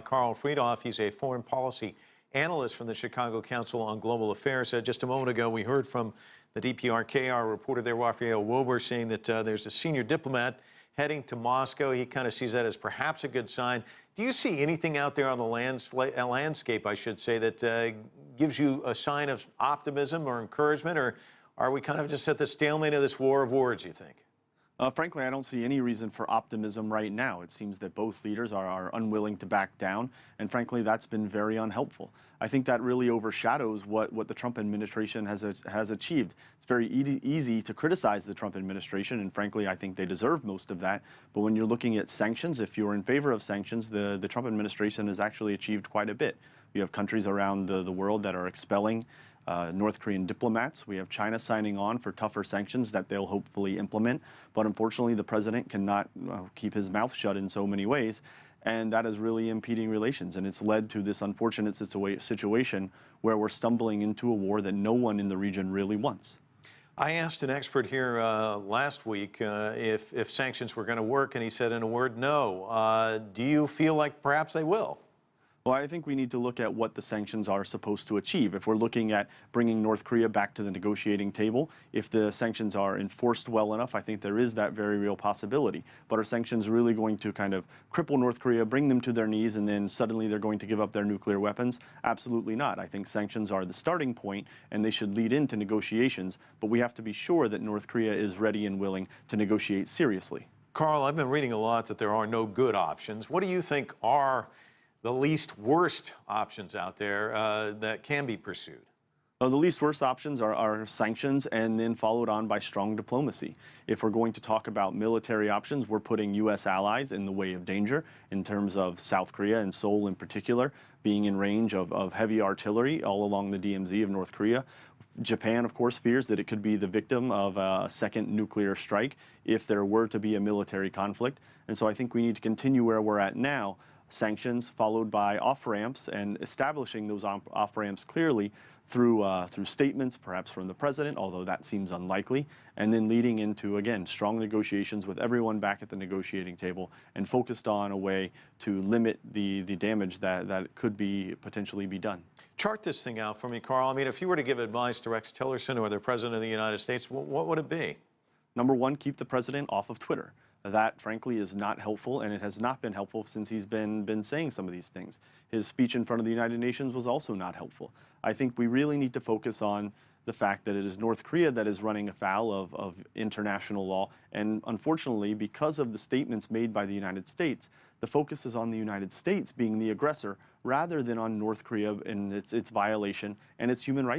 Karl Friedhoff. He's a foreign policy analyst from the Chicago Council on Global Affairs. Just a moment ago, we heard from the DPRK, our reporter there, Raphael Wober, saying that there's a senior diplomat heading to Moscow. He kind of sees that as perhaps a good sign. Do you see anything out there on the landscape, I should say, that gives you a sign of optimism or encouragement, or are we kind of just at the stalemate of this war of words, you think? Frankly, I don't see any reason for optimism right now. It seems that both leaders are unwilling to back down, and frankly, that's been very unhelpful. I think that really overshadows what the Trump administration has achieved. It's very easy to criticize the Trump administration, and frankly, I think they deserve most of that. But when you're looking at sanctions, if you're in favor of sanctions, the Trump administration has actually achieved quite a bit. We have countries around the world that are expelling North Korean diplomats. We have China signing on for tougher sanctions that they'll hopefully implement. But unfortunately, the president cannot keep his mouth shut in so many ways. And that is really impeding relations. And it's led to this unfortunate situation where we're stumbling into a war that no one in the region really wants. I asked an expert here last week if sanctions were going to work, and he said in a word, no. Do you feel like perhaps they will? Well, I think we need to look at what the sanctions are supposed to achieve. If we're looking at bringing North Korea back to the negotiating table, if the sanctions are enforced well enough, I think there is that very real possibility. But are sanctions really going to kind of cripple North Korea, bring them to their knees, and then suddenly they're going to give up their nuclear weapons? Absolutely not. I think sanctions are the starting point, and they should lead into negotiations. But we have to be sure that North Korea is ready and willing to negotiate seriously. Carl, I've been reading a lot that there are no good options. What do you think are the least worst options out there that can be pursued? The least worst options are sanctions and then followed on by strong diplomacy. If we're going to talk about military options, we're putting U.S. allies in the way of danger in terms of South Korea and Seoul in particular being in range of heavy artillery all along the DMZ of North Korea. Japan, of course, fears that it could be the victim of a second nuclear strike if there were to be a military conflict. And so I think we need to continue where we're at now. Sanctions followed by off-ramps and establishing those off-ramps clearly through statements, perhaps from the president, although that seems unlikely, and then leading into, again, strong negotiations with everyone back at the negotiating table and focused on a way to limit the damage that could potentially be done. Chart this thing out for me, Carl. I mean, if you were to give advice to Rex Tillerson or the president of the United States, what would it be? Number one, keep the president off of Twitter. That, frankly, is not helpful, and it has not been helpful since he's been saying some of these things. His speech in front of the United Nations was also not helpful. I think we really need to focus on the fact that it is North Korea that is running afoul of international law, and unfortunately, because of the statements made by the United States, the focus is on the United States being the aggressor rather than on North Korea and its violation and its human rights.